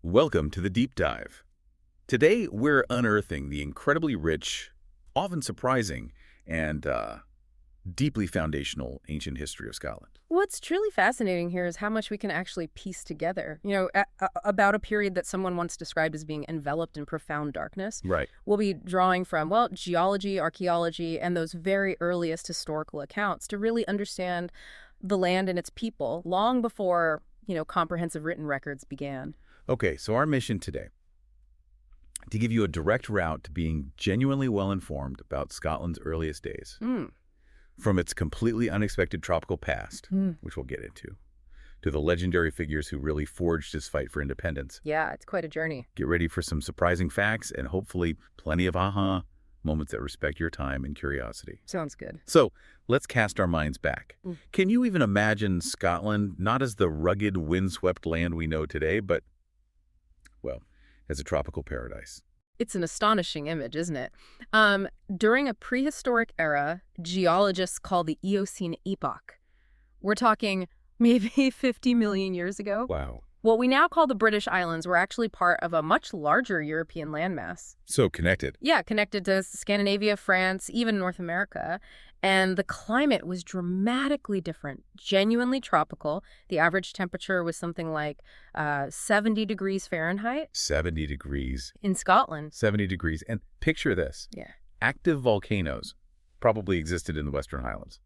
Welcome to the Deep Dive. Today, we're unearthing the incredibly rich, often surprising, and deeply foundational ancient history of Scotland. What's truly fascinating here is how much we can actually piece together. About a period that someone once described as being enveloped in profound darkness. Right. We'll be drawing from, well, geology, archaeology, and those very earliest historical accounts to really understand the land and its people long before, comprehensive written records began. Okay, so our mission today, to give you a direct route to being genuinely well-informed about Scotland's earliest days, from its completely unexpected tropical past, which we'll get into, to the legendary figures who really forged this fight for independence. Yeah, it's quite a journey. Get ready for some surprising facts and hopefully plenty of aha moments that respect your time and curiosity. Sounds good. So let's cast our minds back. Can you even imagine Scotland not as the rugged, windswept land we know today, but, well, as a tropical paradise? It's an astonishing image, isn't it? During a prehistoric era, geologists call the Eocene epoch. We're talking maybe 50 million years ago. Wow. What we now call the British Islands were actually part of a much larger European landmass. So connected. Yeah, connected to Scandinavia, France, even North America. And the climate was dramatically different, genuinely tropical. The average temperature was something like 70 degrees Fahrenheit. 70 degrees. In Scotland. 70 degrees. And picture this. Yeah. Active volcanoes probably existed in the Western Highlands.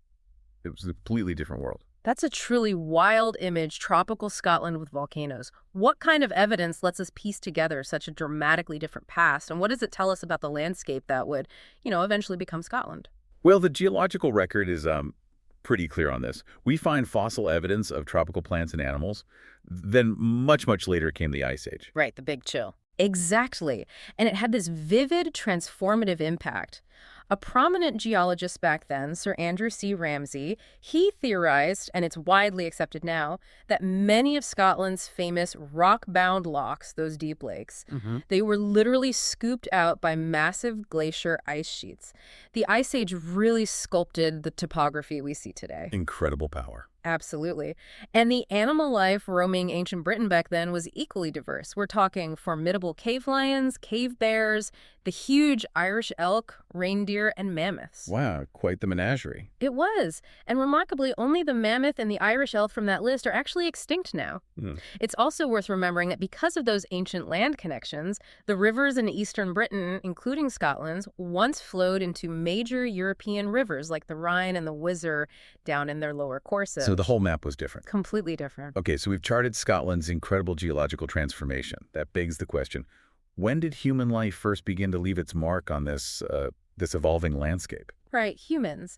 It was a completely different world. That's a truly wild image, tropical Scotland with volcanoes. What kind of evidence lets us piece together such a dramatically different past? And what does it tell us about the landscape that would, eventually become Scotland? Well, the geological record is pretty clear on this. We find fossil evidence of tropical plants and animals. Then much, much later came the Ice Age. Right, the Big Chill. Exactly. And it had this vivid, transformative impact. A prominent geologist back then, Sir Andrew C. Ramsay, he theorized, and it's widely accepted now, that many of Scotland's famous rock-bound lochs, those deep lakes, they were literally scooped out by massive glacier ice sheets. The Ice Age really sculpted the topography we see today. Incredible power. Absolutely. And the animal life roaming ancient Britain back then was equally diverse. We're talking formidable cave lions, cave bears, the huge Irish elk, reindeer, and mammoths. Wow, quite the menagerie. It was. And remarkably, only the mammoth and the Irish elk from that list are actually extinct now. It's also worth remembering that because of those ancient land connections, the rivers in eastern Britain, including Scotland's, once flowed into major European rivers like the Rhine and the Weser down in their lower courses. So the whole map was different. Completely different. Okay, so we've charted Scotland's incredible geological transformation. That begs the question, when did human life first begin to leave its mark on this evolving landscape? Right, humans.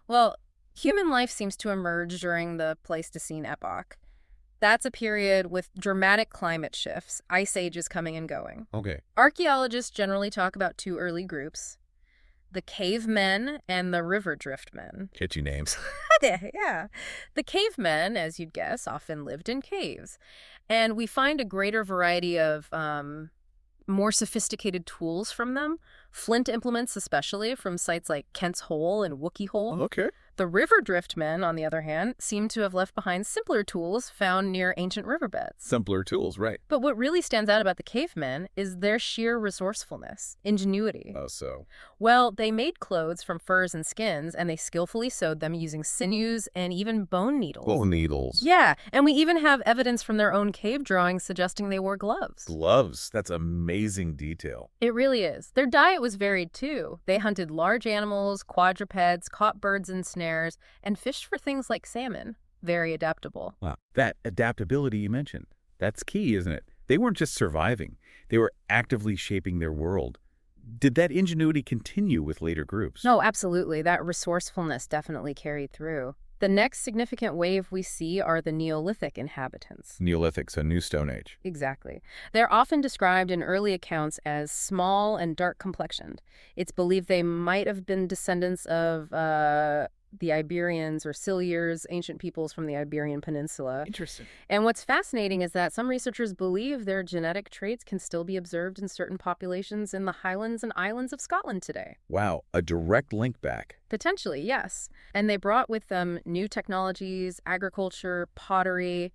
Well, human life seems to emerge during the Pleistocene epoch. That's a period with dramatic climate shifts, ice ages coming and going. Okay. Archaeologists generally talk about two early groups, the cavemen and the river driftmen. Catchy names. Yeah. The cavemen, as you'd guess, often lived in caves. And we find a greater variety of more sophisticated tools from them, flint implements especially from sites like Kent's Hole and Wookey Hole. Okay. The river driftmen, on the other hand, seem to have left behind simpler tools found near ancient riverbeds. Simpler tools, right. But what really stands out about the cavemen is their sheer resourcefulness, ingenuity. Oh, so? Well, they made clothes from furs and skins, and they skillfully sewed them using sinews and even bone needles. Bone needles. Yeah, and we even have evidence from their own cave drawings suggesting they wore gloves. Gloves. That's amazing detail. It really is. Their diet was varied, too. They hunted large animals, quadrupeds, caught birds and snares, and fished for things like salmon. Very adaptable. Wow. That adaptability you mentioned, that's key, isn't it? They weren't just surviving. They were actively shaping their world. Did that ingenuity continue with later groups? No, absolutely. That resourcefulness definitely carried through. The next significant wave we see are the Neolithic inhabitants. Neolithic, so New Stone Age. Exactly. They're often described in early accounts as small and dark-complexioned. It's believed they might have been descendants of the Iberians or Silures, ancient peoples from the Iberian Peninsula. Interesting. And what's fascinating is that some researchers believe their genetic traits can still be observed in certain populations in the Highlands and Islands of Scotland today. Wow, a direct link back. Potentially, yes. And they brought with them new technologies, agriculture, pottery,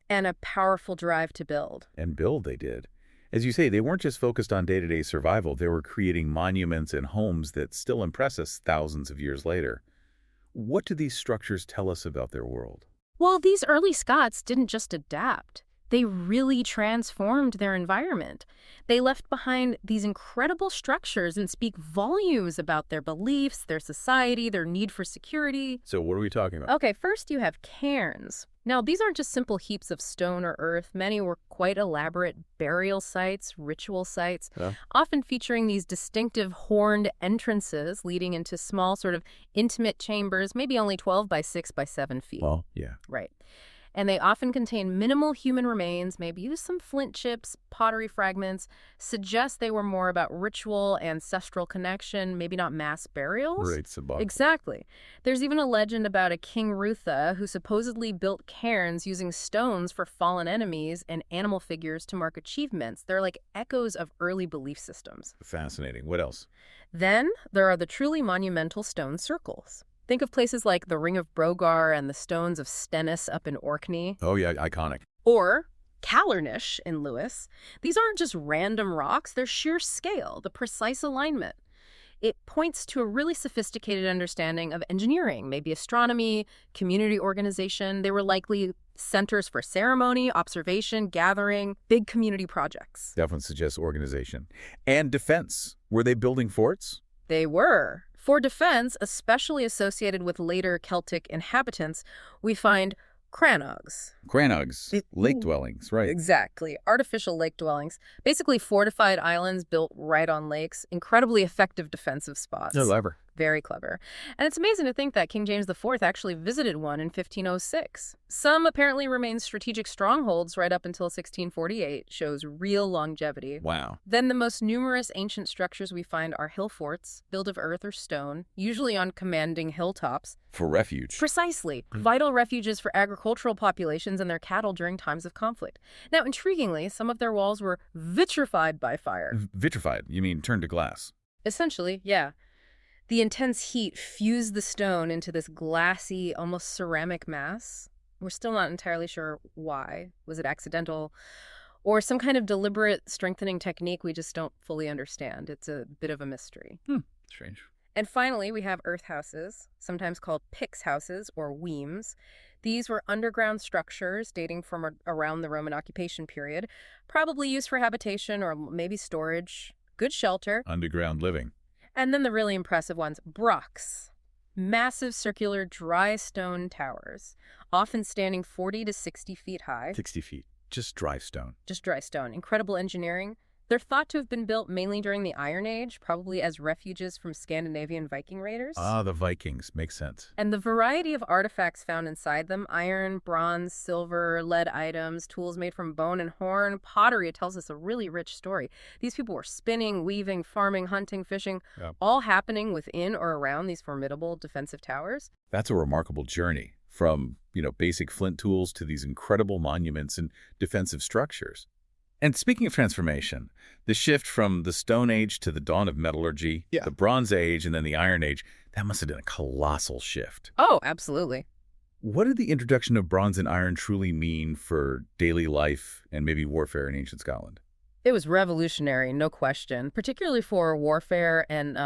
And a powerful drive to build. And build they did. As you say, they weren't just focused on day-to-day survival. They were creating monuments and homes that still impress us thousands of years later. What do these structures tell us about their world? Well, these early Scots didn't just adapt. They really transformed their environment. They left behind these incredible structures and speak volumes about their beliefs, their society, their need for security. So what are we talking about? Okay, first you have cairns. Now, these aren't just simple heaps of stone or earth. Many were quite elaborate burial sites, ritual sites, often featuring these distinctive horned entrances leading into small, sort of intimate chambers, maybe only 12 by 6 by 7 feet. Well, yeah. Right. And they often contain minimal human remains, maybe use some flint chips, pottery fragments, suggest they were more about ritual, ancestral connection, maybe not mass burials. Right, symbolic. Exactly. There's even a legend about a King Rutha who supposedly built cairns using stones for fallen enemies and animal figures to mark achievements. They're like echoes of early belief systems. Fascinating. What else? Then there are the truly monumental stone circles. Think of places like the Ring of Brogar and the Stones of Stennis up in Orkney. Oh, yeah, iconic. Or Callernish in Lewis. These aren't just random rocks, they're sheer scale, the precise alignment. It points to a really sophisticated understanding of engineering, maybe astronomy, community organization. They were likely centers for ceremony, observation, gathering, big community projects. Definitely suggests organization. And defense. Were they building forts? They were. For defense, especially associated with later Celtic inhabitants, we find crannogs. Crannogs, lake dwellings, right. Exactly. Artificial lake dwellings. Basically fortified islands built right on lakes. Incredibly effective defensive spots. So clever. Very clever. And it's amazing to think that King James IV actually visited one in 1506. Some apparently remain strategic strongholds right up until 1648, shows real longevity. Wow. Then the most numerous ancient structures we find are hill forts, built of earth or stone, usually on commanding hilltops. For refuge. Precisely. Vital refuges for agricultural populations and their cattle during times of conflict. Now, intriguingly, some of their walls were vitrified by fire. Vitrified? You mean turned to glass? Essentially, yeah. The intense heat fused the stone into this glassy, almost ceramic mass. We're still not entirely sure why. Was it accidental? Or some kind of deliberate strengthening technique we just don't fully understand? It's a bit of a mystery. Strange. And finally, we have earth houses, sometimes called Picts houses or weems. These were underground structures dating from around the Roman occupation period, probably used for habitation or maybe storage. Good shelter. Underground living. And then the really impressive ones, brocks. Massive circular dry stone towers, often standing 40 to 60 feet high. 60 feet. Just dry stone. Just dry stone. Incredible engineering. They're thought to have been built mainly during the Iron Age, probably as refuges from Scandinavian Viking raiders. Ah, the Vikings. Makes sense. And the variety of artifacts found inside them, iron, bronze, silver, lead items, tools made from bone and horn, pottery, it tells us a really rich story. These people were spinning, weaving, farming, hunting, fishing, all happening within or around these formidable defensive towers. That's a remarkable journey from, basic flint tools to these incredible monuments and defensive structures. And speaking of transformation, the shift from the Stone Age to the dawn of metallurgy, the Bronze Age, and then the Iron Age, that must have been a colossal shift. Oh, absolutely. What did the introduction of bronze and iron truly mean for daily life and maybe warfare in ancient Scotland? It was revolutionary, no question, particularly for warfare and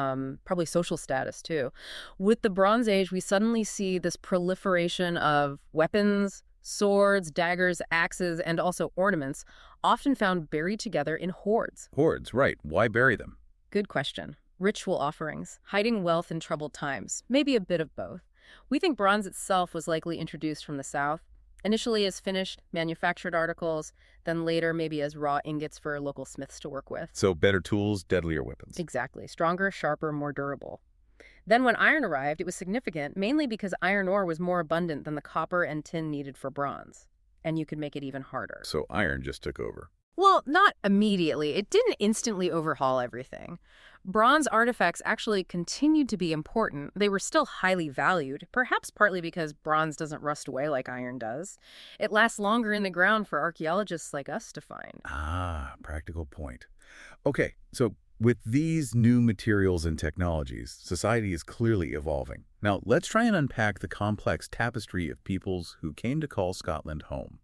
probably social status, too. With the Bronze Age, we suddenly see this proliferation of weapons, swords, daggers, axes, and also ornaments, often found buried together in hoards. Hoards, right. Why bury them? Good question. Ritual offerings, hiding wealth in troubled times, maybe a bit of both. We think bronze itself was likely introduced from the south, initially as finished, manufactured articles, then later maybe as raw ingots for local smiths to work with. So better tools, deadlier weapons. Exactly. Stronger, sharper, more durable. Then when iron arrived, it was significant, mainly because iron ore was more abundant than the copper and tin needed for bronze. And you could make it even harder. So iron just took over. Well, not immediately. It didn't instantly overhaul everything. Bronze artifacts actually continued to be important. They were still highly valued, perhaps partly because bronze doesn't rust away like iron does. It lasts longer in the ground for archaeologists like us to find. Ah, practical point. Okay, so with these new materials and technologies, society is clearly evolving. Now, let's try and unpack the complex tapestry of peoples who came to call Scotland home.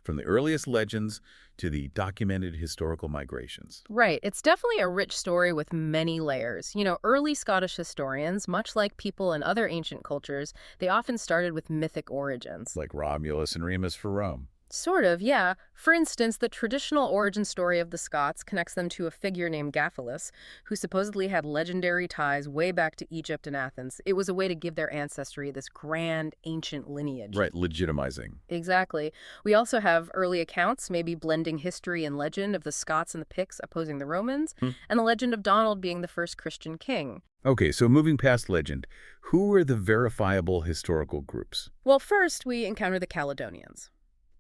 from the earliest legends to the documented historical migrations. Right. It's definitely a rich story with many layers. Early Scottish historians, much like people in other ancient cultures, they often started with mythic origins. Like Romulus and Remus for Rome. Sort of, yeah. For instance, the traditional origin story of the Scots connects them to a figure named Gaffelus, who supposedly had legendary ties way back to Egypt and Athens. It was a way to give their ancestry this grand, ancient lineage. Right, legitimizing. Exactly. We also have early accounts, maybe blending history and legend, of the Scots and the Picts opposing the Romans, and the legend of Donald being the first Christian king. Okay, so moving past legend, who were the verifiable historical groups? Well, first we encounter the Caledonians.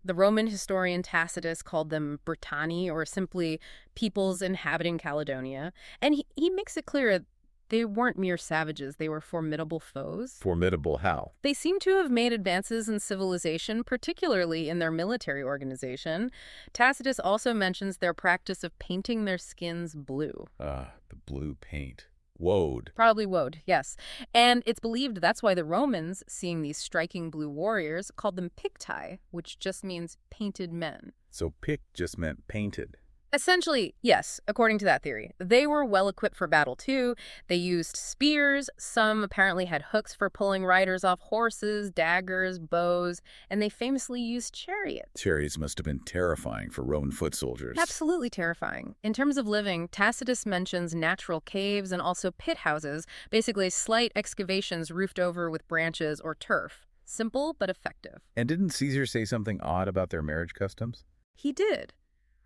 The Roman historian Tacitus called them Britanni, or simply peoples inhabiting Caledonia. And he makes it clear they weren't mere savages. They were formidable foes. Formidable how? They seem to have made advances in civilization, particularly in their military organization. Tacitus also mentions their practice of painting their skins blue. The blue paint. Woad. Probably woad, yes. And it's believed that's why the Romans, seeing these striking blue warriors, called them Picti, which just means painted men. So Pict just meant painted. Essentially, yes, according to that theory. They were well equipped for battle, too. They used spears. Some apparently had hooks for pulling riders off horses, daggers, bows, and they famously used chariots. Chariots must have been terrifying for Roman foot soldiers. Absolutely terrifying. In terms of living, Tacitus mentions natural caves and also pit houses, basically slight excavations roofed over with branches or turf. Simple but effective. And didn't Caesar say something odd about their marriage customs? He did.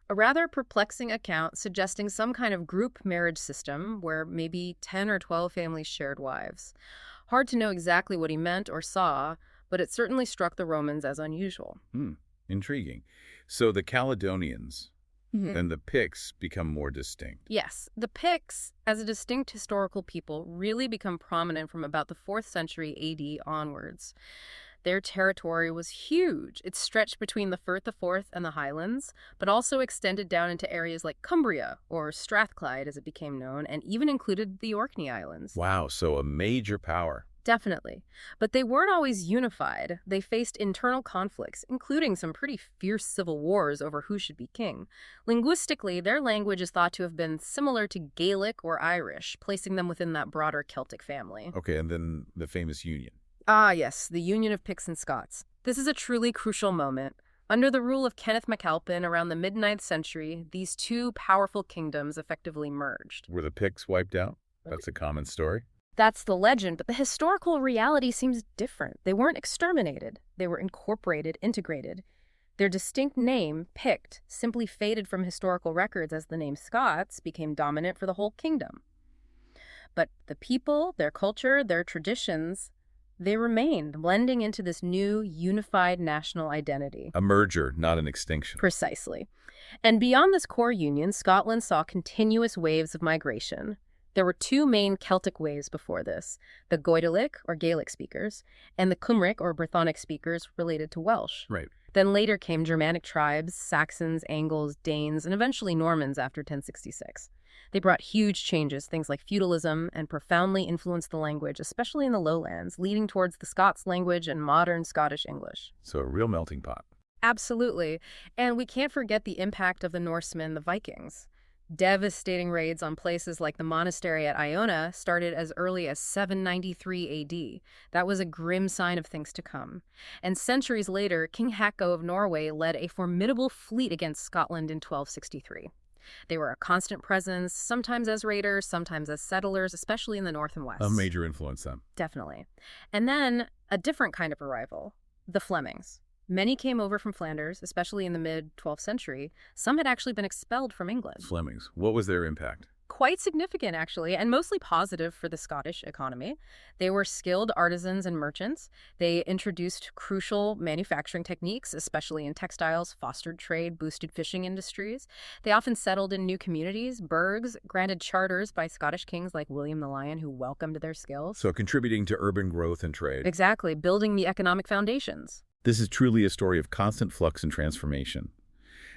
A rather perplexing account suggesting some kind of group marriage system where maybe 10 or 12 families shared wives. Hard to know exactly what he meant or saw, but it certainly struck the Romans as unusual. Intriguing. So the Caledonians and the Picts become more distinct. Yes. The Picts, as a distinct historical people, really become prominent from about the 4th century AD onwards. Their territory was huge. It stretched between the Firth of Forth and the Highlands, but also extended down into areas like Cumbria, or Strathclyde as it became known, and even included the Orkney Islands. Wow, so a major power. Definitely. But they weren't always unified. They faced internal conflicts, including some pretty fierce civil wars over who should be king. Linguistically, their language is thought to have been similar to Gaelic or Irish, placing them within that broader Celtic family. Okay, and then the famous union. Ah, yes, the union of Picts and Scots. This is a truly crucial moment. Under the rule of Kenneth MacAlpin around the mid-9th century, these two powerful kingdoms effectively merged. Were the Picts wiped out? That's a common story. That's the legend, but the historical reality seems different. They weren't exterminated. They were incorporated, integrated. Their distinct name, Pict, simply faded from historical records as the name Scots became dominant for the whole kingdom. But the people, their culture, their traditions, they remained, blending into this new, unified national identity. A merger, not an extinction. Precisely. And beyond this core union, Scotland saw continuous waves of migration. There were two main Celtic waves before this, the Goidelic, or Gaelic speakers, and the Cymric, or Brythonic speakers related to Welsh. Right. Then later came Germanic tribes, Saxons, Angles, Danes, and eventually Normans after 1066. They brought huge changes, things like feudalism, and profoundly influenced the language, especially in the lowlands, leading towards the Scots language and modern Scottish English. So a real melting pot. Absolutely. And we can't forget the impact of the Norsemen, the Vikings. Devastating raids on places like the monastery at Iona started as early as 793 AD. That was a grim sign of things to come. And centuries later, King Hakko of Norway led a formidable fleet against Scotland in 1263. They were a constant presence, sometimes as raiders, sometimes as settlers, especially in the north and west. A major influence then. Definitely. And then a different kind of arrival, the Flemings. Many came over from Flanders, especially in the mid-12th century. Some had actually been expelled from England. Flemings. What was their impact? Quite significant, actually, and mostly positive for the Scottish economy. They were skilled artisans and merchants. They introduced crucial manufacturing techniques, especially in textiles, fostered trade, boosted fishing industries. They often settled in new communities, burghs, granted charters by Scottish kings like William the Lion, who welcomed their skills. So contributing to urban growth and trade. Exactly, building the economic foundations. This is truly a story of constant flux and transformation.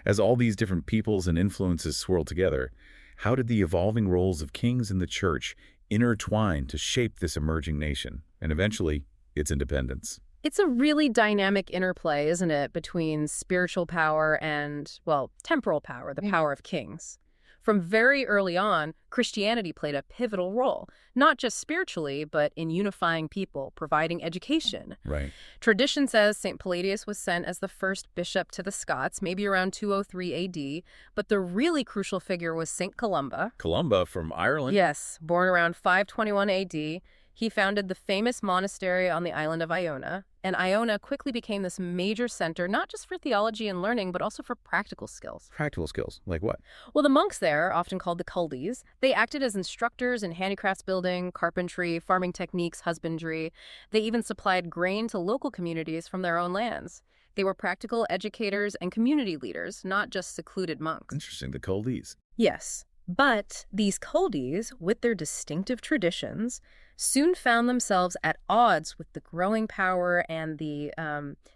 As all these different peoples and influences swirl together, how did the evolving roles of kings in the church intertwine to shape this emerging nation, and eventually, its independence? It's a really dynamic interplay, isn't it, between spiritual power and, well, temporal power, the power of kings. From very early on, Christianity played a pivotal role, not just spiritually, but in unifying people, providing education. Right. Tradition says St. Palladius was sent as the first bishop to the Scots, maybe around 203 AD, but the really crucial figure was St. Columba. Columba from Ireland? Yes, born around 521 AD. He founded the famous monastery on the island of Iona, and Iona quickly became this major center, not just for theology and learning, but also for practical skills. Practical skills, like what? Well, the monks there, often called the Culdees, they acted as instructors in handicrafts building, carpentry, farming techniques, husbandry. They even supplied grain to local communities from their own lands. They were practical educators and community leaders, not just secluded monks. Interesting, the Culdees. Yes, but these Culdees, with their distinctive traditions, soon found themselves at odds with the growing power and the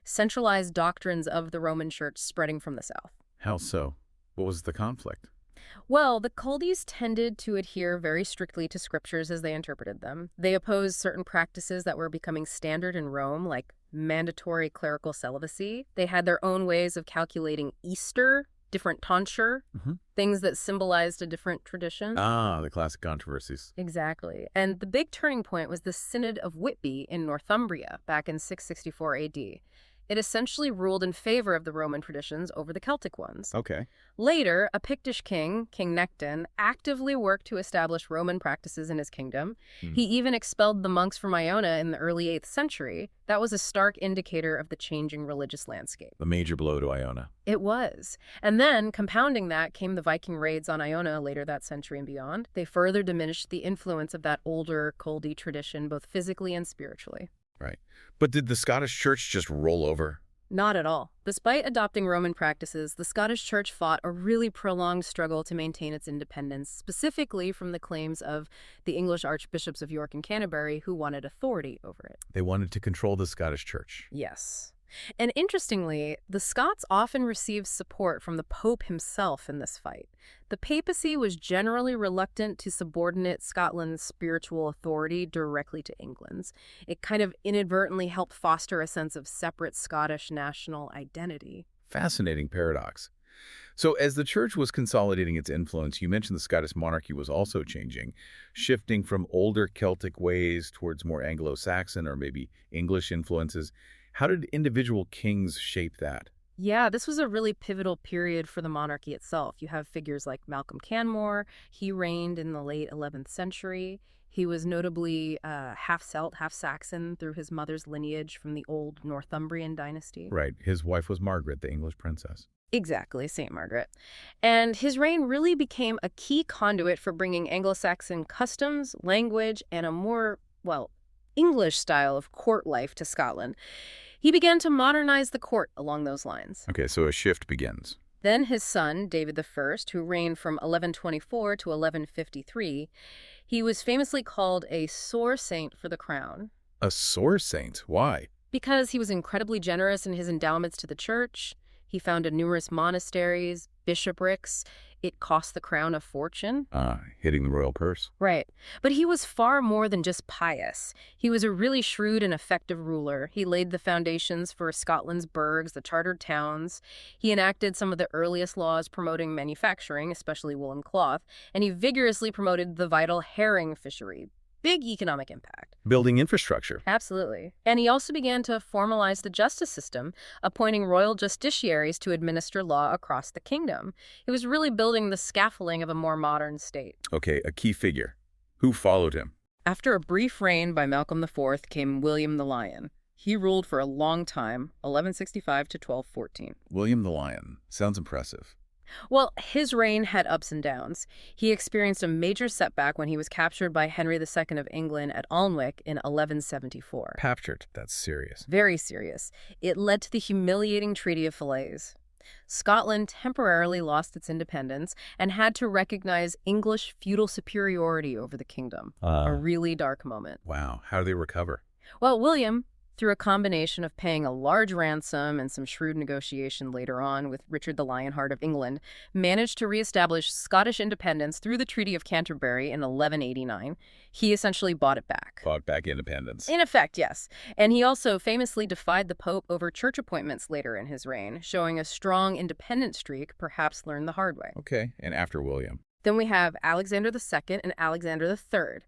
centralized doctrines of the Roman Church spreading from the south. How so? What was the conflict? Well, the Culdees tended to adhere very strictly to scriptures as they interpreted them. They opposed certain practices that were becoming standard in Rome, like mandatory clerical celibacy. They had their own ways of calculating Easter, different tonsure, things that symbolized a different tradition. Ah, the classic controversies. Exactly. And the big turning point was the Synod of Whitby in Northumbria back in 664 AD. It essentially ruled in favor of the Roman traditions over the Celtic ones. Okay. Later, a Pictish king, King Nectan, actively worked to establish Roman practices in his kingdom. He even expelled the monks from Iona in the early 8th century. That was a stark indicator of the changing religious landscape. The major blow to Iona. It was. And then, compounding that, came the Viking raids on Iona later that century and beyond. They further diminished the influence of that older Culdee tradition, both physically and spiritually. Right. But did the Scottish Church just roll over? Not at all. Despite adopting Roman practices, the Scottish Church fought a really prolonged struggle to maintain its independence, specifically from the claims of the English archbishops of York and Canterbury, who wanted authority over it. They wanted to control the Scottish Church. Yes. And interestingly, the Scots often received support from the Pope himself in this fight. The papacy was generally reluctant to subordinate Scotland's spiritual authority directly to England's. It kind of inadvertently helped foster a sense of separate Scottish national identity. Fascinating paradox. So as the church was consolidating its influence, you mentioned the Scottish monarchy was also changing, shifting from older Celtic ways towards more Anglo-Saxon or maybe English influences. How did individual kings shape that? Yeah, this was a really pivotal period for the monarchy itself. You have figures like Malcolm Canmore. He reigned in the late 11th century. He was notably half Celt, half Saxon through his mother's lineage from the old Northumbrian dynasty. Right. His wife was Margaret, the English princess. Exactly, St. Margaret. And his reign really became a key conduit for bringing Anglo-Saxon customs, language, and a more, well, English style of court life to Scotland. He began to modernize the court along those lines. Okay, so a shift begins. Then his son, David I, who reigned from 1124 to 1153, he was famously called a sore saint for the crown. A sore saint? Why? Because he was incredibly generous in his endowments to the church. He founded numerous monasteries, bishoprics. It cost the crown a fortune. Hitting the royal purse. Right. But he was far more than just pious. He was a really shrewd and effective ruler. He laid the foundations for Scotland's burghs, the chartered towns. He enacted some of the earliest laws promoting manufacturing, especially woolen cloth, and he vigorously promoted the vital herring fishery. Big economic impact. Building infrastructure. Absolutely. And he also began to formalize the justice system, appointing royal justiciaries to administer law across the kingdom. He was really building the scaffolding of a more modern state. Okay, a key figure. Who followed him? After a brief reign by Malcolm IV came William the Lion. He ruled for a long time, 1165 to 1214. William the Lion. Sounds impressive. Well, his reign had ups and downs. He experienced a major setback when he was captured by Henry II of England at Alnwick in 1174. Captured. That's serious. Very serious. It led to the humiliating Treaty of Falaise. Scotland temporarily lost its independence and had to recognize English feudal superiority over the kingdom. A really dark moment. Wow. How do they recover? Well, William, Through a combination of paying a large ransom and some shrewd negotiation later on with Richard the Lionheart of England, managed to reestablish Scottish independence through the Treaty of Canterbury in 1189. He essentially bought it back. Bought back independence. In effect, yes. And he also famously defied the Pope over church appointments later in his reign, showing a strong independent streak, perhaps learned the hard way. Okay, and after William? Then we have Alexander II and Alexander III.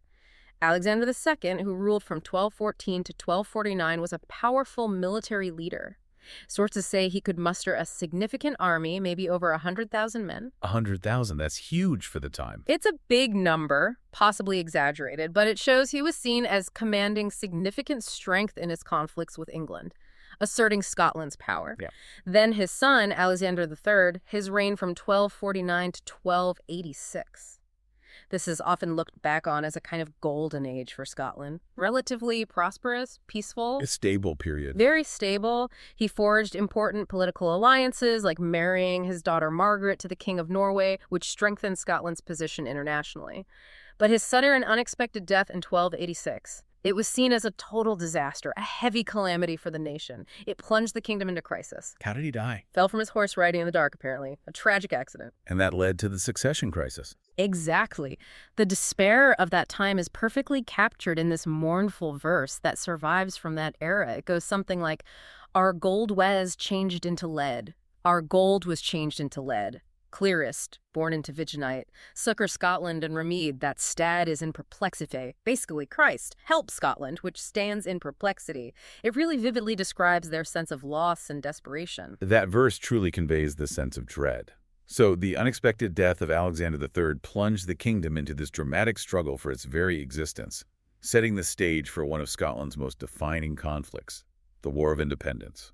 Alexander II, who ruled from 1214 to 1249, was a powerful military leader. Sources say he could muster a significant army, maybe over 100,000 men. 100,000, that's huge for the time. It's a big number, possibly exaggerated, but it shows he was seen as commanding significant strength in his conflicts with England, asserting Scotland's power. Yeah. Then his son, Alexander III, his reign from 1249 to 1286. This is often looked back on as a kind of golden age for Scotland. Relatively prosperous, peaceful. A stable period. Very stable. He forged important political alliances, like marrying his daughter Margaret to the King of Norway, which strengthened Scotland's position internationally. But his sudden and unexpected death in 1286, it was seen as a total disaster, a heavy calamity for the nation. It plunged the kingdom into crisis. How did he die? Fell from his horse riding in the dark, apparently. A tragic accident. And that led to the succession crisis. Exactly. The despair of that time is perfectly captured in this mournful verse that survives from that era. It goes something like, "Our gold was changed into lead. Our gold was changed into lead. Clearest, born into Viginite, succor Scotland and remead that stad is in perplexity." Basically, Christ, help Scotland, which stands in perplexity. It really vividly describes their sense of loss and desperation. That verse truly conveys the sense of dread. So the unexpected death of Alexander III plunged the kingdom into this dramatic struggle for its very existence, setting the stage for one of Scotland's most defining conflicts, the War of Independence.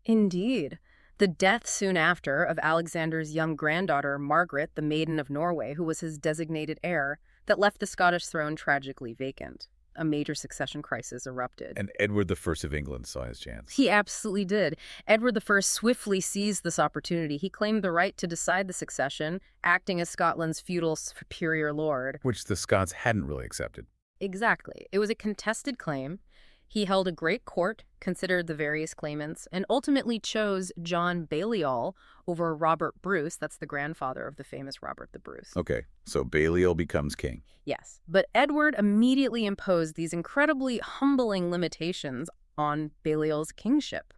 Indeed. The death soon after of Alexander's young granddaughter, Margaret, the Maiden of Norway, who was his designated heir, that left the Scottish throne tragically vacant. A major succession crisis erupted. And Edward I of England saw his chance. He absolutely did. Edward I swiftly seized this opportunity. He claimed the right to decide the succession, acting as Scotland's feudal superior lord. Which the Scots hadn't really accepted. Exactly. It was a contested claim. He held a great court, considered the various claimants, and ultimately chose John Balliol over Robert Bruce. That's the grandfather of the famous Robert the Bruce. Okay, so Balliol becomes king. Yes, but Edward immediately imposed these incredibly humbling limitations on Balliol's kingship.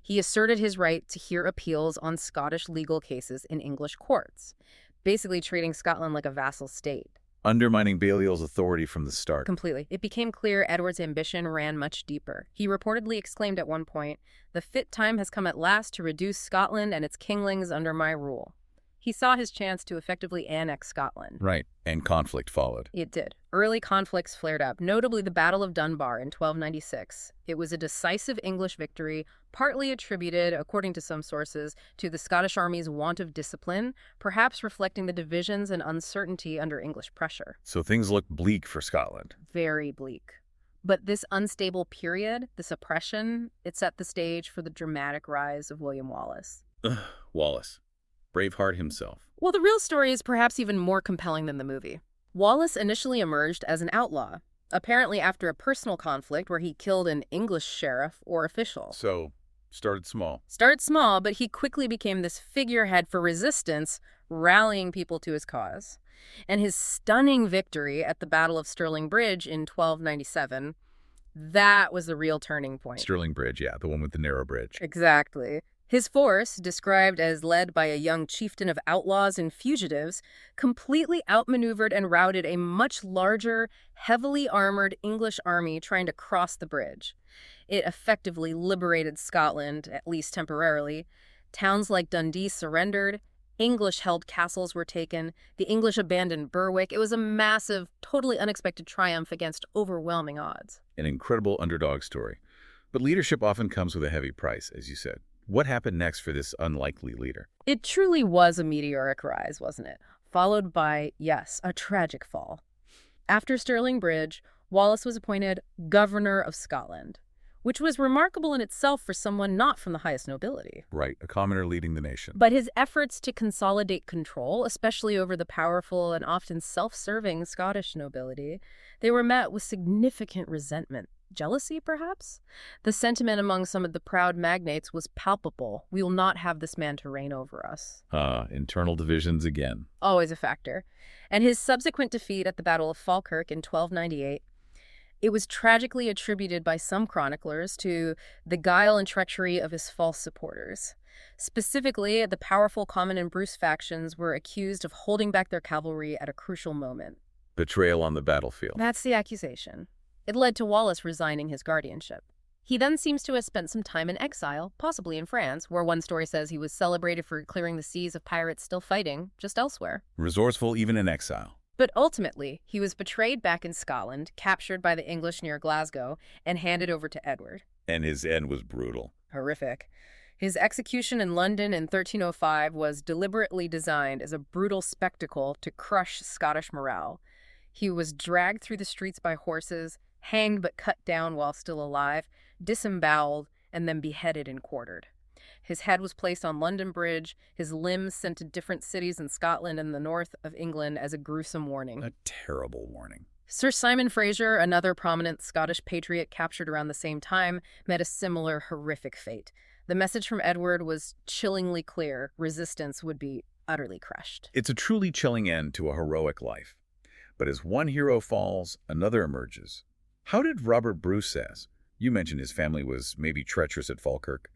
He asserted his right to hear appeals on Scottish legal cases in English courts, basically treating Scotland like a vassal state. Undermining Balliol's authority from the start. Completely. It became clear Edward's ambition ran much deeper. He reportedly exclaimed at one point, "The fit time has come at last to reduce Scotland and its kinglings under my rule." He saw his chance to effectively annex Scotland. Right, and conflict followed. It did. Early conflicts flared up, notably the Battle of Dunbar in 1296. It was a decisive English victory, partly attributed, according to some sources, to the Scottish army's want of discipline, perhaps reflecting the divisions and uncertainty under English pressure. So things looked bleak for Scotland. Very bleak. But this unstable period, this oppression, it set the stage for the dramatic rise of William Wallace. Wallace. Braveheart himself. Well, the real story is perhaps even more compelling than the movie. Wallace initially emerged as an outlaw, apparently after a personal conflict where he killed an English sheriff or official. So, started small. Started small, but he quickly became this figurehead for resistance, rallying people to his cause. And his stunning victory at the Battle of Stirling Bridge in 1297, that was the real turning point. Stirling Bridge, yeah, the one with the narrow bridge. Exactly. His force, described as led by a young chieftain of outlaws and fugitives, completely outmaneuvered and routed a much larger, heavily armored English army trying to cross the bridge. It effectively liberated Scotland, at least temporarily. Towns like Dundee surrendered. English-held castles were taken. The English abandoned Berwick. It was a massive, totally unexpected triumph against overwhelming odds. An incredible underdog story. But leadership often comes with a heavy price, as you said. What happened next for this unlikely leader? It truly was a meteoric rise, wasn't it? Followed by, yes, a tragic fall. After Stirling Bridge, Wallace was appointed Governor of Scotland, which was remarkable in itself for someone not from the highest nobility. Right, a commoner leading the nation. But his efforts to consolidate control, especially over the powerful and often self-serving Scottish nobility, they were met with significant resentment. Jealousy, perhaps? The sentiment among some of the proud magnates was palpable. We will not have this man to reign over us. Internal divisions again. Always a factor. And his subsequent defeat at the Battle of Falkirk in 1298, it was tragically attributed by some chroniclers to the guile and treachery of his false supporters. Specifically, the powerful Comyn and Bruce factions were accused of holding back their cavalry at a crucial moment. Betrayal on the battlefield. That's the accusation. It led to Wallace resigning his guardianship. He then seems to have spent some time in exile, possibly in France, where one story says he was celebrated for clearing the seas of pirates still fighting, just elsewhere. Resourceful even in exile. But ultimately, he was betrayed back in Scotland, captured by the English near Glasgow, and handed over to Edward. And his end was brutal. Horrific. His execution in London in 1305 was deliberately designed as a brutal spectacle to crush Scottish morale. He was dragged through the streets by horses, hanged but cut down while still alive, disemboweled, and then beheaded and quartered. His head was placed on London Bridge, his limbs sent to different cities in Scotland and the north of England as a gruesome warning. A terrible warning. Sir Simon Fraser, another prominent Scottish patriot captured around the same time, met a similar horrific fate. The message from Edward was chillingly clear: resistance would be utterly crushed. It's a truly chilling end to a heroic life. But as one hero falls, another emerges. How did Robert Bruce says? You mentioned his family was maybe treacherous at Falkirk.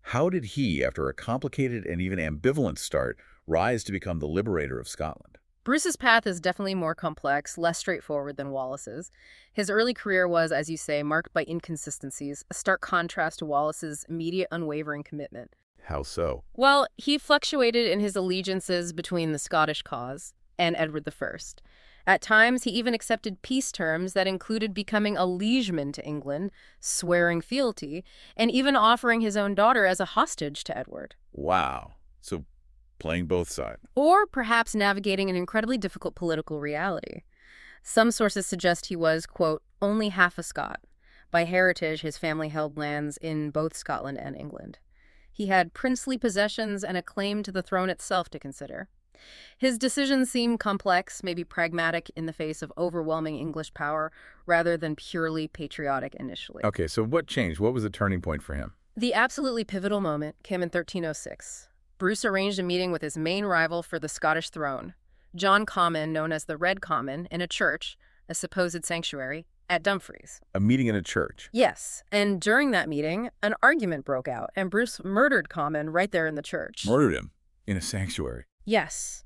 How did he, after a complicated and even ambivalent start, rise to become the liberator of Scotland? Bruce's path is definitely more complex, less straightforward than Wallace's. His early career was, as you say, marked by inconsistencies, a stark contrast to Wallace's immediate, unwavering commitment. How so? Well, he fluctuated in his allegiances between the Scottish cause and Edward I. At times, he even accepted peace terms that included becoming a liegeman to England, swearing fealty, and even offering his own daughter as a hostage to Edward. Wow. So playing both sides. Or perhaps navigating an incredibly difficult political reality. Some sources suggest he was, quote, only half a Scot. By heritage, his family held lands in both Scotland and England. He had princely possessions and a claim to the throne itself to consider. His decisions seem complex, maybe pragmatic in the face of overwhelming English power, rather than purely patriotic initially. Okay, so what changed? What was the turning point for him? The absolutely pivotal moment came in 1306. Bruce arranged a meeting with his main rival for the Scottish throne, John Comyn, known as the Red Comyn, in a church, a supposed sanctuary, at Dumfries. A meeting in a church? Yes, and during that meeting, an argument broke out, and Bruce murdered Comyn right there in the church. Murdered him? In a sanctuary? Yes,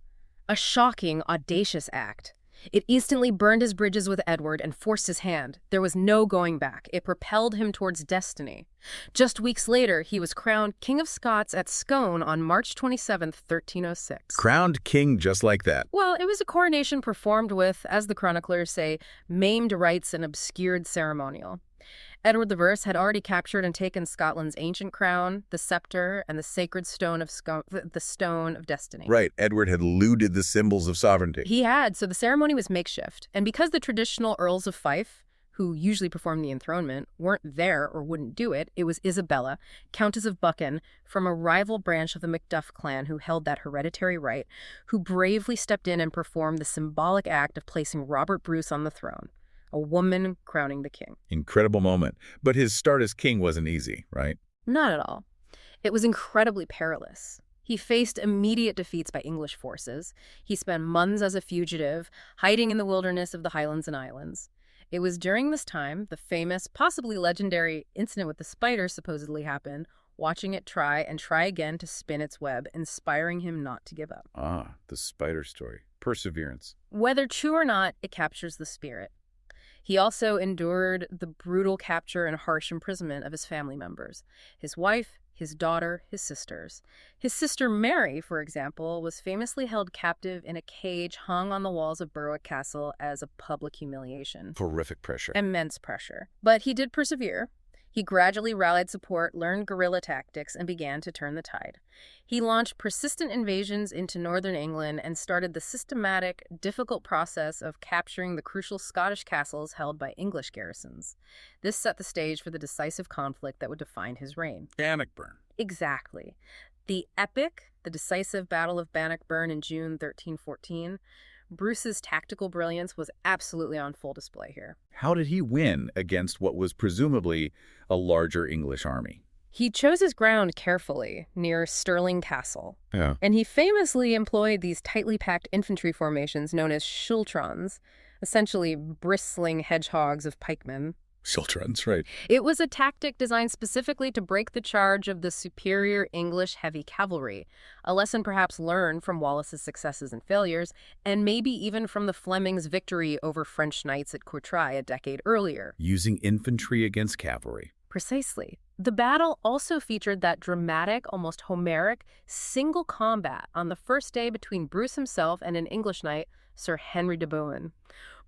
a shocking, audacious act. It instantly burned his bridges with Edward and forced his hand. There was no going back. It propelled him towards destiny. Just weeks later, he was crowned King of Scots at Scone on March 27, 1306. Crowned king just like that? Well, it was a coronation performed with, as the chroniclers say, maimed rites and obscured ceremonial. Edward I had already captured and taken Scotland's ancient crown, the scepter, and the sacred stone of the Stone of Destiny. Right, Edward had looted the symbols of sovereignty. He had, so the ceremony was makeshift. And because the traditional Earls of Fife, who usually performed the enthronement, weren't there or wouldn't do it, it was Isabella, Countess of Buchan, from a rival branch of the Macduff clan who held that hereditary right, who bravely stepped in and performed the symbolic act of placing Robert Bruce on the throne. A woman crowning the king. Incredible moment. But his start as king wasn't easy, right? Not at all. It was incredibly perilous. He faced immediate defeats by English forces. He spent months as a fugitive, hiding in the wilderness of the Highlands and Islands. It was during this time the famous, possibly legendary incident with the spider supposedly happened, watching it try and try again to spin its web, inspiring him not to give up. Ah, the spider story. Perseverance. Whether true or not, it captures the spirit. He also endured the brutal capture and harsh imprisonment of his family members, his wife, his daughter, his sisters. His sister Mary, for example, was famously held captive in a cage hung on the walls of Berwick Castle as a public humiliation. Horrific pressure. Immense pressure. But he did persevere. He gradually rallied support, learned guerrilla tactics, and began to turn the tide. He launched persistent invasions into northern England and started the systematic, difficult process of capturing the crucial Scottish castles held by English garrisons. This set the stage for the decisive conflict that would define his reign. Bannockburn. Exactly. The decisive Battle of Bannockburn in June 1314, Bruce's tactical brilliance was absolutely on full display here. How did he win against what was presumably a larger English army? He chose his ground carefully, near Stirling Castle. Yeah. And he famously employed these tightly packed infantry formations known as schultrons, essentially bristling hedgehogs of pikemen. Schultrons, right. It was a tactic designed specifically to break the charge of the superior English heavy cavalry, a lesson perhaps learned from Wallace's successes and failures, and maybe even from the Flemings' victory over French knights at Courtrai a decade earlier. Using infantry against cavalry. Precisely. The battle also featured that dramatic, almost Homeric, single combat on the first day between Bruce himself and an English knight, Sir Henry de Bohun.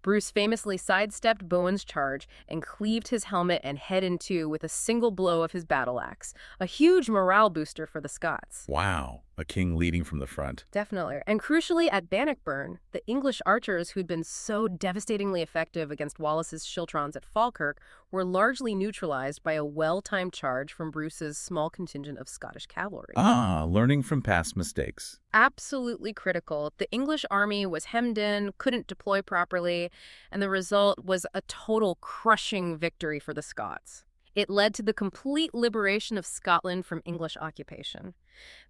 Bruce famously sidestepped Bohun's charge and cleaved his helmet and head in two with a single blow of his battle axe, a huge morale booster for the Scots. Wow, a king leading from the front. Definitely. And crucially, at Bannockburn, the English archers who'd been so devastatingly effective against Wallace's schultrons at Falkirk were largely neutralized by a well-timed charge from Bruce's small contingent of Scottish cavalry. Learning from past mistakes. Absolutely critical. The English army was hemmed in, couldn't deploy properly, and the result was a total crushing victory for the Scots. It led to the complete liberation of Scotland from English occupation.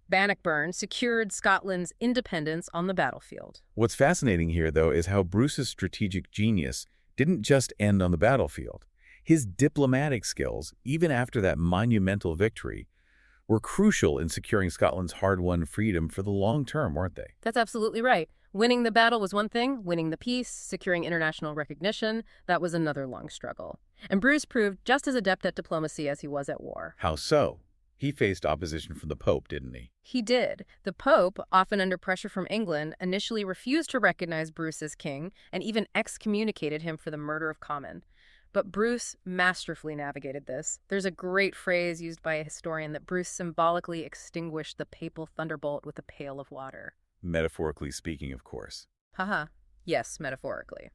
Bannockburn secured Scotland's independence on the battlefield. What's fascinating here, though, is how Bruce's strategic genius didn't just end on the battlefield. His diplomatic skills, even after that monumental victory, were crucial in securing Scotland's hard-won freedom for the long term, weren't they? That's absolutely right. Winning the battle was one thing, winning the peace, securing international recognition, that was another long struggle. And Bruce proved just as adept at diplomacy as he was at war. How so? He faced opposition from the Pope, didn't he? He did. The Pope, often under pressure from England, initially refused to recognize Bruce as king and even excommunicated him for the murder of Comyn. But Bruce masterfully navigated this. There's a great phrase used by a historian that Bruce symbolically extinguished the papal thunderbolt with a pail of water. Metaphorically speaking, of course. Haha. Yes, metaphorically.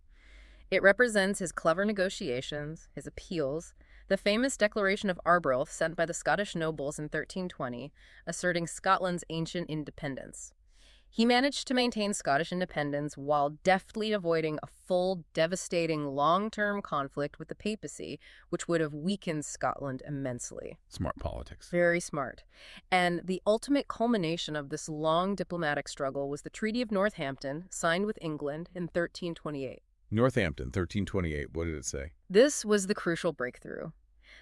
It represents his clever negotiations, his appeals, the famous Declaration of Arbroath sent by the Scottish nobles in 1320, asserting Scotland's ancient independence. He managed to maintain Scottish independence while deftly avoiding a full, devastating, long-term conflict with the papacy, which would have weakened Scotland immensely. Smart politics. Very smart. And the ultimate culmination of this long diplomatic struggle was the Treaty of Northampton, signed with England in 1328. Northampton, 1328. What did it say? This was the crucial breakthrough.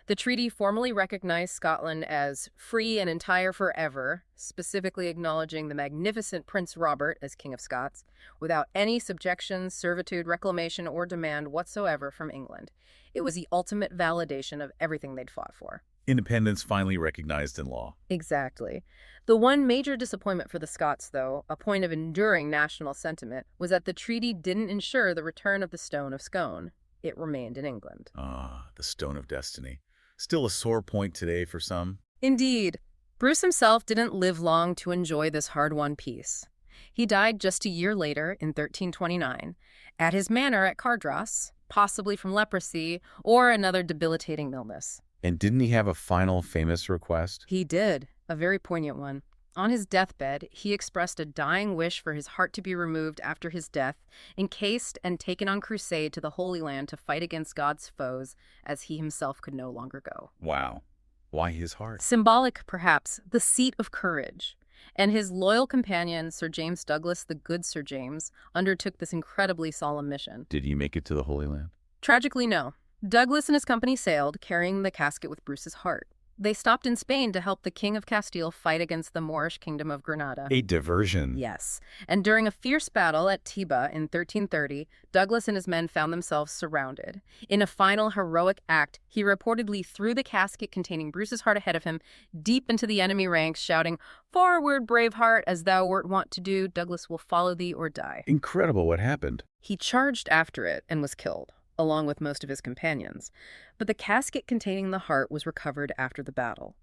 The treaty formally recognized Scotland as free and entire forever, specifically acknowledging the magnificent Prince Robert as King of Scots, without any subjection, servitude, reclamation, or demand whatsoever from England. It was the ultimate validation of everything they'd fought for. Independence finally recognized in law. Exactly. The one major disappointment for the Scots, though, a point of enduring national sentiment, was that the treaty didn't ensure the return of the Stone of Scone. It remained in England. The Stone of Destiny. Still a sore point today for some. Indeed. Bruce himself didn't live long to enjoy this hard-won peace. He died just a year later, in 1329, at his manor at Cardross, possibly from leprosy or another debilitating illness. And didn't he have a final famous request? He did, a very poignant one. On his deathbed, he expressed a dying wish for his heart to be removed after his death, encased and taken on crusade to the Holy Land to fight against God's foes, as he himself could no longer go. Wow. Why his heart? Symbolic, perhaps, the seat of courage. And his loyal companion, Sir James Douglas, the good Sir James, undertook this incredibly solemn mission. Did he make it to the Holy Land? Tragically, no. Douglas and his company sailed, carrying the casket with Bruce's heart. They stopped in Spain to help the King of Castile fight against the Moorish kingdom of Granada. A diversion. Yes. And during a fierce battle at Tiba in 1330, Douglas and his men found themselves surrounded. In a final heroic act, he reportedly threw the casket containing Bruce's heart ahead of him, deep into the enemy ranks, shouting, "Forward, brave heart, as thou wert wont to do, Douglas will follow thee or die." Incredible what happened. He charged after it and was killed, along with most of his companions, but the casket containing the heart was recovered after the battle.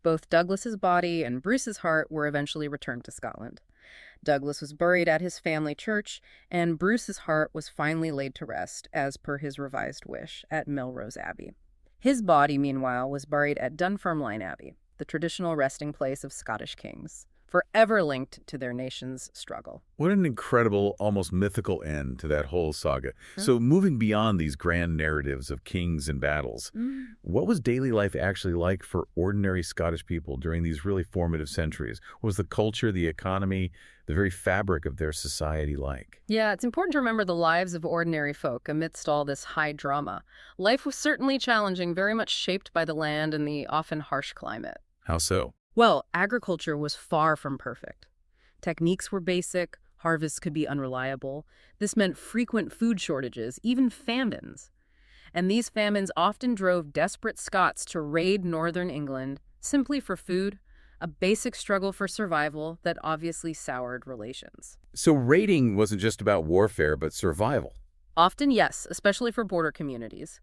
Both Douglas's body and Bruce's heart were eventually returned to Scotland. Douglas was buried at his family church, and Bruce's heart was finally laid to rest, as per his revised wish, at Melrose Abbey. His body, meanwhile, was buried at Dunfermline Abbey, the traditional resting place of Scottish kings. forever linked to their nation's struggle. What an incredible, almost mythical end to that whole saga. So moving beyond these grand narratives of kings and battles, what was daily life actually like for ordinary Scottish people during these really formative centuries? What was the culture, the economy, the very fabric of their society like? Yeah, it's important to remember the lives of ordinary folk amidst all this high drama. Life was certainly challenging, very much shaped by the land and the often harsh climate. How so? Well, agriculture was far from perfect. Techniques were basic, harvests could be unreliable. This meant frequent food shortages, even famines. And these famines often drove desperate Scots to raid northern England simply for food, a basic struggle for survival that obviously soured relations. So raiding wasn't just about warfare, but survival. Often, yes, especially for border communities.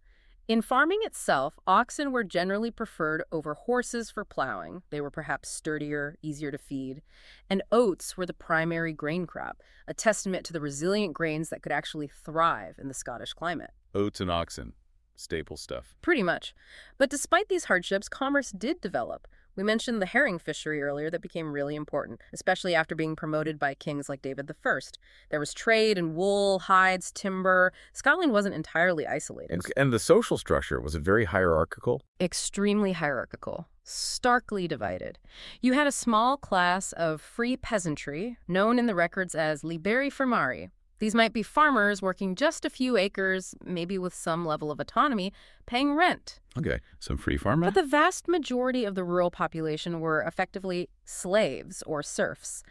In farming itself, oxen were generally preferred over horses for plowing. They were perhaps sturdier, easier to feed. And oats were the primary grain crop, a testament to the resilient grains that could actually thrive in the Scottish climate. Oats and oxen, staple stuff. Pretty much. But despite these hardships, commerce did develop. We mentioned the herring fishery earlier that became really important, especially after being promoted by kings like David I. There was trade in wool, hides, timber. Scotland wasn't entirely isolated. And the social structure, was it very hierarchical? Extremely hierarchical, starkly divided. You had a small class of free peasantry, known in the records as liberi fermari. These might be farmers working just a few acres, maybe with some level of autonomy, paying rent. Okay, some free farming. But the vast majority of the rural population were effectively slaves or serfs.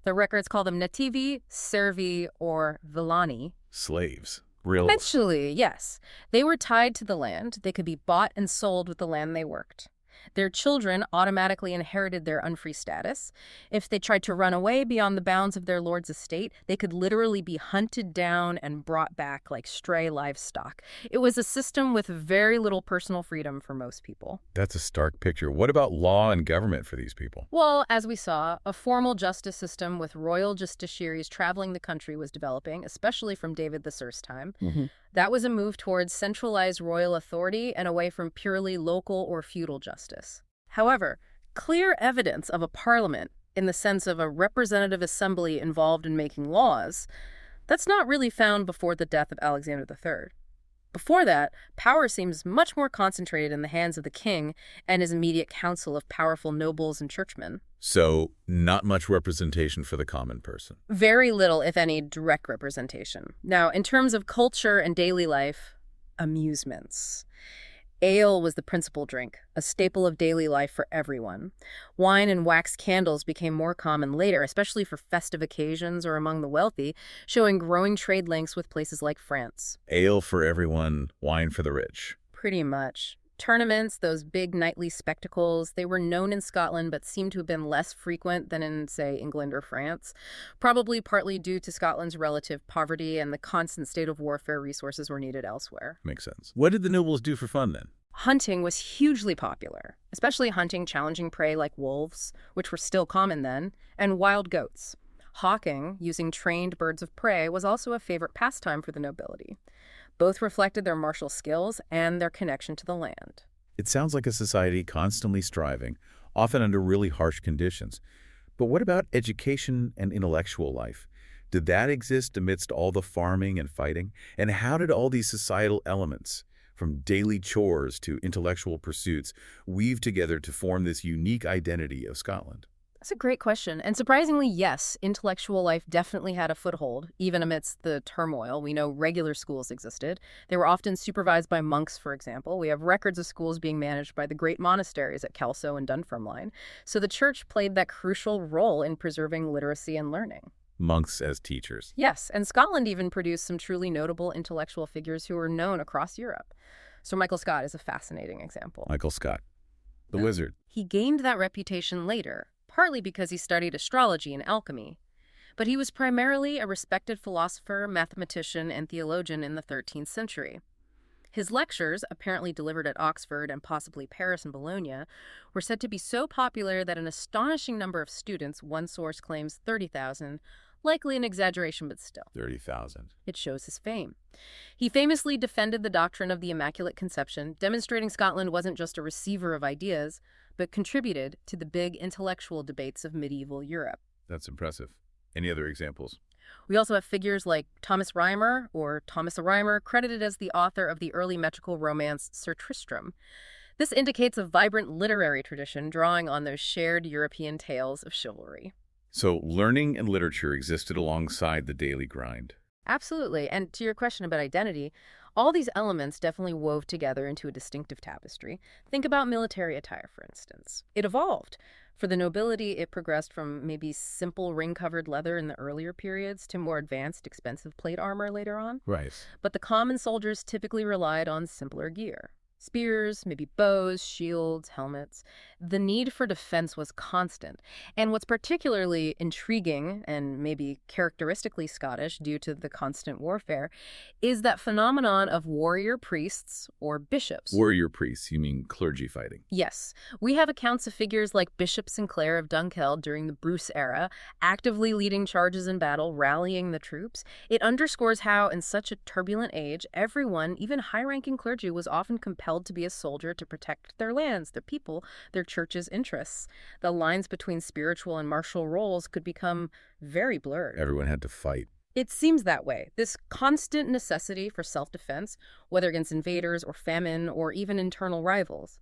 The records call them nativi, servi, or villani. Slaves. Real. Eventually, yes. They were tied to the land. They could be bought and sold with the land they worked. Their children automatically inherited their unfree status. If they tried to run away beyond the bounds of their lord's estate, they could literally be hunted down and brought back like stray livestock. It was a system with very little personal freedom for most people. That's a stark picture. What about law and government for these people? Well, as we saw, a formal justice system with royal justiciaries traveling the country was developing, especially from David I's time. That was a move towards centralized royal authority and away from purely local or feudal justice. However, clear evidence of a parliament, in the sense of a representative assembly involved in making laws, that's not really found before the death of Alexander III. Before that, power seems much more concentrated in the hands of the king and his immediate council of powerful nobles and churchmen. So, not much representation for the common person. Very little, if any, direct representation. Now, in terms of culture and daily life, amusements. Ale was the principal drink, a staple of daily life for everyone. Wine and wax candles became more common later, especially for festive occasions or among the wealthy, showing growing trade links with places like France. Ale for everyone, wine for the rich. Pretty much. Tournaments, those big nightly spectacles, they were known in Scotland but seem to have been less frequent than in, say, England or France, probably partly due to Scotland's relative poverty and the constant state of warfare resources were needed elsewhere. Makes sense. What did the nobles do for fun then? Hunting was hugely popular, especially hunting challenging prey like wolves, which were still common then, and wild goats. Hawking, using trained birds of prey, was also a favorite pastime for the nobility. Both reflected their martial skills and their connection to the land. It sounds like a society constantly striving, often under really harsh conditions. But what about education and intellectual life? Did that exist amidst all the farming and fighting? And how did all these societal elements, from daily chores to intellectual pursuits, weave together to form this unique identity of Scotland? That's a great question. And surprisingly, yes, intellectual life definitely had a foothold, even amidst the turmoil. We know regular schools existed. They were often supervised by monks, for example. We have records of schools being managed by the great monasteries at Kelso and Dunfermline. So the church played that crucial role in preserving literacy and learning. Monks as teachers. Yes, and Scotland even produced some truly notable intellectual figures who were known across Europe. So Michael Scott is a fascinating example. Michael Scott, the wizard. He gained that reputation later, partly because he studied astrology and alchemy. But he was primarily a respected philosopher, mathematician, and theologian in the 13th century. His lectures, apparently delivered at Oxford and possibly Paris and Bologna, were said to be so popular that an astonishing number of students, one source claims 30,000, Likely an exaggeration, but still. 30,000. It shows his fame. He famously defended the doctrine of the Immaculate Conception, demonstrating Scotland wasn't just a receiver of ideas, but contributed to the big intellectual debates of medieval Europe. That's impressive. Any other examples? We also have figures like Thomas Rymer, or Thomas a Rhymer, credited as the author of the early metrical romance Sir Tristram. This indicates a vibrant literary tradition drawing on those shared European tales of chivalry. So learning and literature existed alongside the daily grind. Absolutely. And to your question about identity, all these elements definitely wove together into a distinctive tapestry. Think about military attire, for instance. It evolved. For the nobility, it progressed from maybe simple ring-covered leather in the earlier periods to more advanced, expensive plate armor later on. Right. But the common soldiers typically relied on simpler gear. Spears, maybe bows, shields, helmets. The need for defense was constant. And what's particularly intriguing, and maybe characteristically Scottish due to the constant warfare, is that phenomenon of warrior priests or bishops. Warrior priests, you mean clergy fighting? Yes. We have accounts of figures like Bishop Sinclair of Dunkeld during the Bruce era, actively leading charges in battle, rallying the troops. It underscores how, in such a turbulent age, everyone, even high-ranking clergy, was often compelled to be a soldier to protect their lands, their people, their church's interests. The lines between spiritual and martial roles could become very blurred. Everyone had to fight. It seems that way. This constant necessity for self-defense, whether against invaders or famine or even internal rivals.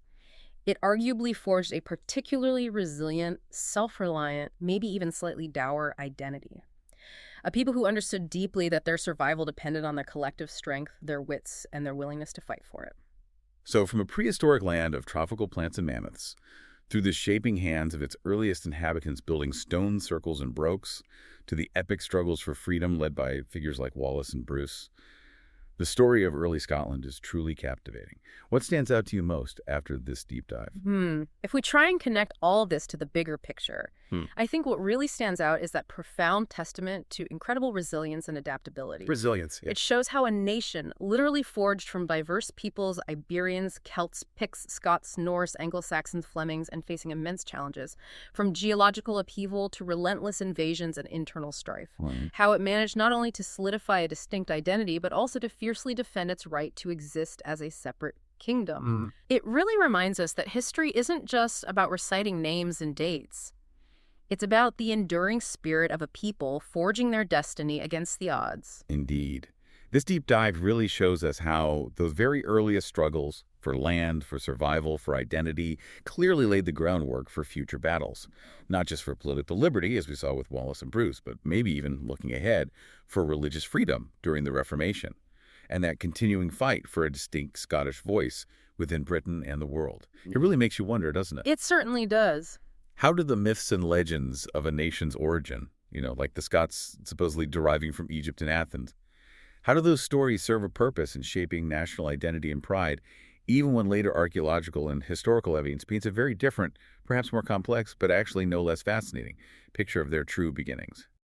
It arguably forged a particularly resilient, self-reliant, maybe even slightly dour identity. A people who understood deeply that their survival depended on their collective strength, their wits, and their willingness to fight for it. So from a prehistoric land of tropical plants and mammoths, through the shaping hands of its earliest inhabitants building stone circles and brooks, to the epic struggles for freedom led by figures like Wallace and Bruce, the story of early Scotland is truly captivating. What stands out to you most after this deep dive? If we try and connect all of this to the bigger picture, I think what really stands out is that profound testament to incredible resilience and adaptability. Resilience, yeah. It shows how a nation, literally forged from diverse peoples, Iberians, Celts, Picts, Scots, Norse, Anglo-Saxons, Flemings, and facing immense challenges, from geological upheaval to relentless invasions and internal strife. How it managed not only to solidify a distinct identity, but also to fiercely defend its right to exist as a separate kingdom. It really reminds us that history isn't just about reciting names and dates. It's about the enduring spirit of a people forging their destiny against the odds. Indeed. This deep dive really shows us how those very earliest struggles for land, for survival, for identity, clearly laid the groundwork for future battles. Not just for political liberty, as we saw with Wallace and Bruce, but maybe even looking ahead for religious freedom during the Reformation, and that continuing fight for a distinct Scottish voice within Britain and the world. It really makes you wonder, doesn't it? It certainly does. How do the myths and legends of a nation's origin, like the Scots supposedly deriving from Egypt and Athens, how do those stories serve a purpose in shaping national identity and pride, even when later archaeological and historical evidence paints a very different, perhaps more complex, but actually no less fascinating picture of their true beginnings?